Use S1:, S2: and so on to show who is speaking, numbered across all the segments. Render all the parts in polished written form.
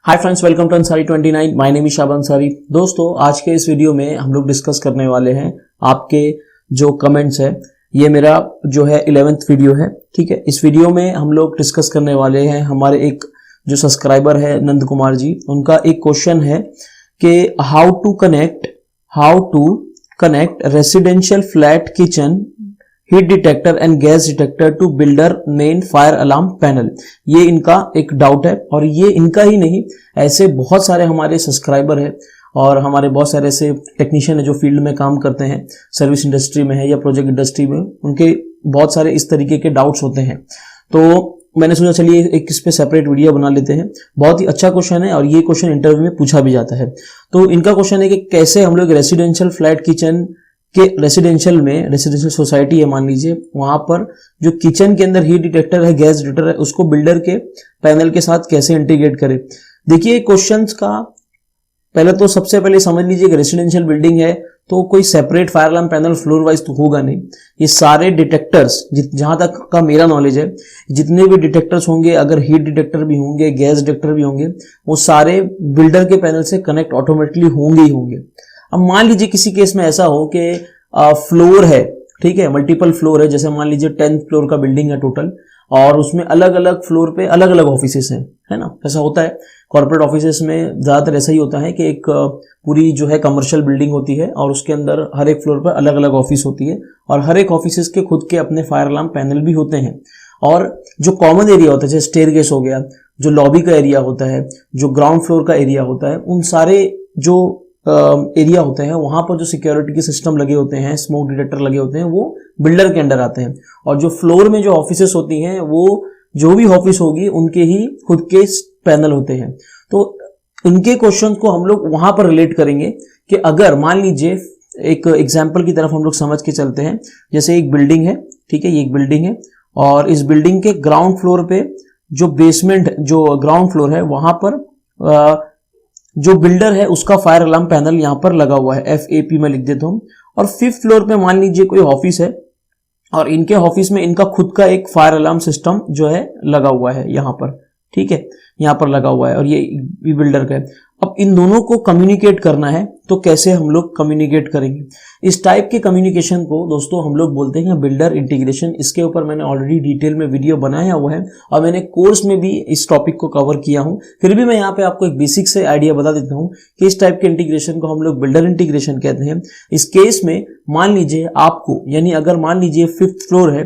S1: Hi friends, welcome to Ansari 29। My name is Shaban Ansari. दोस्तों, आज के इस वीडियो में हम लोग डिस्कस करने वाले हैं आपके जो कमेंट्स है। ये मेरा जो है 11th वीडियो है, ठीक है। इस वीडियो में हम लोग डिस्कस करने वाले हैं हमारे एक जो सब्सक्राइबर है नंद कुमार जी, उनका एक क्वेश्चन है कि how to connect residential flat kitchen heat detector and gas detector to builder main fire alarm panel. ये इनका एक डाउट है और ये इनका ही नहीं, ऐसे बहुत सारे हमारे सब्सक्राइबर हैं और हमारे बहुत सारे ऐसे टेक्नीशियन है जो फील्ड में काम करते हैं, सर्विस इंडस्ट्री में है या प्रोजेक्ट इंडस्ट्री में, उनके बहुत सारे इस तरीके के डाउट्स होते हैं। तो मैंने सोचा चलिए एक इस पे सेपरेट वीडियो बना लेते हैं। बहुत ही अच्छा क्वेश्चन है और ये क्वेश्चन इंटरव्यू में पूछा भी जाता है। तो इनका क्वेश्चन है कि कैसे हम लोग रेसिडेंशियल फ्लैट किचन के रेसिडेंशियल सोसाइटी है मान लीजिए, वहां पर जो किचन के अंदर हीट डिटेक्टर है, गैस डिटेक्टर है, उसको बिल्डर के पैनल के साथ कैसे इंटीग्रेट करें। देखिए क्वेश्चंस का पहले तो सबसे पहले समझ लीजिए कि रेसिडेंशियल बिल्डिंग है तो कोई separate fire alarm panel floor wise तो होगा नहीं। ये सारे डिटेक्टर्स जहां तक का मेरा नॉलेज है, जितने भी डिटेक्टर्स होंगे, अगर हीट डिटेक्टर भी होंगे, गैस डिटेक्टर भी होंगे, वो सारे बिल्डर के पैनल से कनेक्ट ऑटोमेटिकली होंगे ही होंगे। अब मान लीजिए किसी केस में ऐसा हो कि फ्लोर है, ठीक है, मल्टीपल फ्लोर है, जैसे मान लीजिए 10th फ्लोर का बिल्डिंग है टोटल और उसमें अलग अलग फ्लोर पे अलग अलग ऑफिसेस हैं, है ना। ऐसा होता है कॉर्पोरेट ऑफिसेस में, ज्यादातर ऐसा ही होता है कि एक पूरी जो है कमर्शियल बिल्डिंग होती है और उसके अंदर हर एक फ्लोर पर अलग अलग ऑफिस होती है और हर एक ऑफिसेस के खुद के अपने फायर अलार्म पैनल भी होते हैं। और जो कॉमन एरिया होता है जैसे स्टेयरकेस हो गया, जो लॉबी का एरिया होता है, जो ग्राउंड फ्लोर का एरिया होता है, उन सारे जो एरिया होते हैं वहां पर जो सिक्योरिटी के सिस्टम लगे होते हैं, स्मोक डिटेक्टर लगे होते हैं, वो बिल्डर के अंडर आते हैं। और जो फ्लोर में जो ऑफिसेस होती हैं, वो जो भी ऑफिस होगी उनके ही खुद के पैनल होते हैं। तो उनके क्वेश्चन को हम लोग वहां पर रिलेट करेंगे कि अगर मान लीजिए एक एग्जाम्पल की तरफ हम लोग समझ के चलते हैं। जैसे एक बिल्डिंग है, ठीक है, ये एक बिल्डिंग है और इस बिल्डिंग के ग्राउंड फ्लोर पे जो बेसमेंट जो ग्राउंड फ्लोर है वहां पर जो बिल्डर है उसका फायर अलार्म पैनल यहां पर लगा हुआ है, FAP में लिख देता हूं। और 5th फ्लोर पे मान लीजिए कोई ऑफिस है और इनके ऑफिस में इनका खुद का एक फायर अलार्म सिस्टम जो है लगा हुआ है यहां पर, ठीक है, यहां पर लगा हुआ है और ये बिल्डर का है। अब इन दोनों को कम्युनिकेट करना है तो कैसे हम लोग कम्युनिकेट करेंगे। इस टाइप के कम्युनिकेशन को दोस्तों हम लोग बोलते हैं बिल्डर इंटीग्रेशन। इसके ऊपर मैंने ऑलरेडी डिटेल में वीडियो बनाया हुआ है और मैंने कोर्स में भी इस टॉपिक को कवर किया हूं। फिर भी मैं यहाँ पे आपको एक बेसिक से आइडिया बता देता हूं कि इस टाइप के इंटीग्रेशन को हम लोग बिल्डर इंटीग्रेशन कहते हैं। इस केस में मान लीजिए आपको, यानी अगर मान लीजिए 5th फ्लोर है,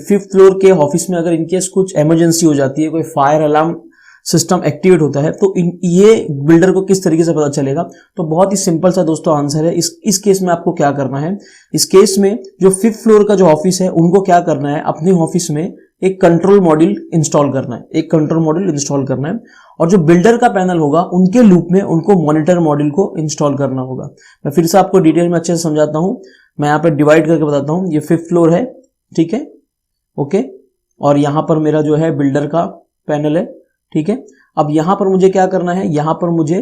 S1: 5th फ्लोर के ऑफिस में अगर इनकेस कुछ इमरजेंसी हो जाती है, कोई फायर अलार्म सिस्टम एक्टिवेट होता है, तो ये बिल्डर को किस तरीके से पता चलेगा। तो बहुत ही सिंपल सा दोस्तों आंसर है। इस केस में आपको क्या करना है, इस केस में जो 5th फ्लोर का जो ऑफिस है उनको क्या करना है, अपने ऑफिस में एक कंट्रोल मॉड्यूल इंस्टॉल करना है, एक कंट्रोल मॉड्यूल इंस्टॉल करना है। और जो बिल्डर का पैनल होगा उनके लूप में उनको मॉनिटर मॉड्यूल को इंस्टॉल करना होगा। मैं फिर से आपको डिटेल में अच्छे से समझाता हूं। मैं यहाँ पे डिवाइड करके बताता हूं। ये 5th फ्लोर है, ठीक है, ओके, और यहां पर मेरा जो है बिल्डर का पैनल है, ठीक है। अब यहां पर मुझे क्या करना है, यहां पर मुझे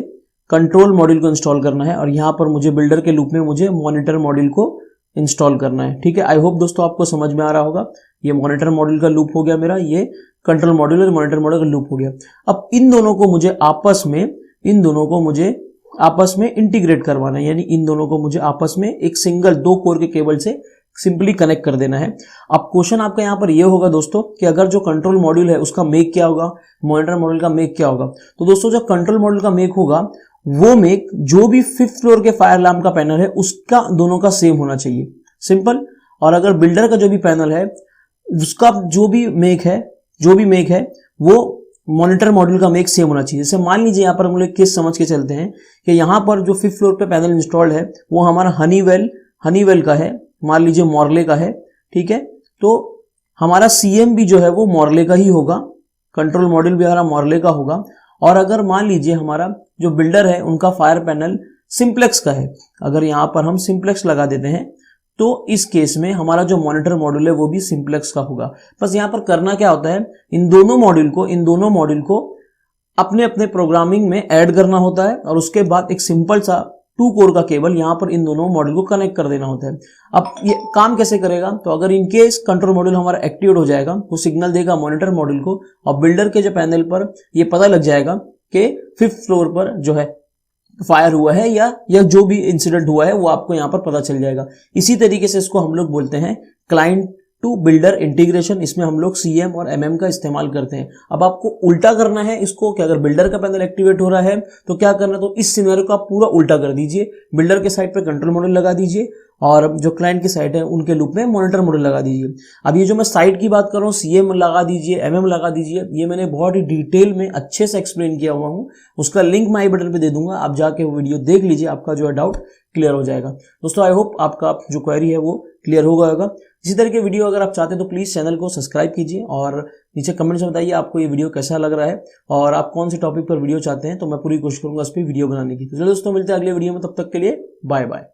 S1: कंट्रोल मॉड्यूल को इंस्टॉल करना है और यहां पर मुझे बिल्डर के लूप में मुझे मॉनिटर मॉड्यूल को इंस्टॉल करना है, ठीक है। आई होप दोस्तों आपको समझ में आ रहा होगा। ये मॉनिटर मॉड्यूल का लूप हो गया मेरा, ये कंट्रोल मॉड्यूल और मॉनिटर मॉड्यूल का लूप हो गया। अब इन दोनों को मुझे आपस में इंटीग्रेट करवाना है, यानी इन दोनों को मुझे आपस में एक सिंगल 2 कोर के केबल से सिंपली कनेक्ट कर देना है। अब क्वेश्चन आपका यहां पर यह होगा दोस्तों कि अगर जो कंट्रोल मॉड्यूल है उसका मेक क्या होगा, मॉनिटर मॉड्यूल का मेक क्या होगा। तो दोस्तों जो कंट्रोल मॉड्यूल का मेक होगा वो मेक जो भी 5th फ्लोर के फायर अलार्म का पैनल है उसका दोनों का सेम होना चाहिए, सिंपल। और अगर बिल्डर का जो भी पैनल है उसका जो भी मेक है वो मॉनिटर मॉड्यूल का मेक सेम होना चाहिए। जैसे मान लीजिए यहां पर हम लोग केस समझ के चलते हैं कि यहां पर जो 5th फ्लोर पे पैनल इंस्टॉल्ड है वो हमारा हनीवेल का है, मान लीजिए मॉर्ले का है, ठीक है। तो हमारा CM भी जो है वो मॉर्ले का ही होगा, कंट्रोल मॉड्यूल भी हमारा मॉर्ले का होगा। और अगर मान लीजिए हमारा जो बिल्डर है उनका फायर पैनल सिंप्लेक्स का है, अगर यहां पर हम सिंप्लेक्स लगा देते हैं तो इस केस में हमारा जो मॉनिटर मॉड्यूल है वो भी सिंप्लेक्स का होगा। बस यहां पर करना क्या होता है, इन दोनों मॉड्यूल को अपने अपने प्रोग्रामिंग में ऐड करना होता है और उसके बाद एक सिंपल सा 2 कोर का केबल यहां पर इन दोनों मॉड्यूल को कनेक्ट कर देना होता है। अब ये काम कैसे करेगा, तो अगर इनकेस कंट्रोल मॉड्यूल हमारा एक्टिवेट हो जाएगा, वो सिग्नल देगा मॉनिटर मॉड्यूल को और बिल्डर के जो पैनल पर ये पता लग जाएगा के 5th फ्लोर पर जो है फायर हुआ है या जो भी इंसिडेंट हुआ है वो आपको यहाँ पर पता चल जाएगा। इसी तरीके से इसको हम लोग बोलते हैं क्लाइंट टू बिल्डर इंटीग्रेशन। इसमें हम लोग CM और MM का इस्तेमाल करते हैं। अब आपको उल्टा करना है इसको कि अगर बिल्डर का पैनल एक्टिवेट हो रहा है तो क्या करना है, तो इस सिनेरियो को आप पूरा उल्टा कर दीजिए। बिल्डर के साइड पर कंट्रोल मॉड्यूल लगा दीजिए और जो क्लाइंट की साइड है उनके लूप में मॉनिटर मॉड्यूल लगा दीजिए। अब ये जो मैं साइड की बात कर रहा हूँ, CM लगा दीजिए, MM लगा दीजिए, ये मैंने बहुत ही डिटेल में अच्छे से एक्सप्लेन किया हुआ हूँ। उसका लिंक मैं आई बटन पे दे दूंगा, आप जाके वो वीडियो देख लीजिए, आपका जो है डाउट क्लियर हो जाएगा। दोस्तों आई होप आपका जो क्वेरी है वो क्लियर हो गया होगा। इसी तरह के वीडियो अगर आप चाहते हैं तो प्लीज चैनल को सब्सक्राइब कीजिए और नीचे कमेंट्स में बताइए आपको ये वीडियो कैसा लग रहा है और आप कौन से टॉपिक पर वीडियो चाहते हैं, तो मैं पूरी कोशिश करूंगा उस पर वीडियो बनाने की। तो चलो दोस्तों मिलते हैं अगले वीडियो में, तब तक के लिए बाय बाय।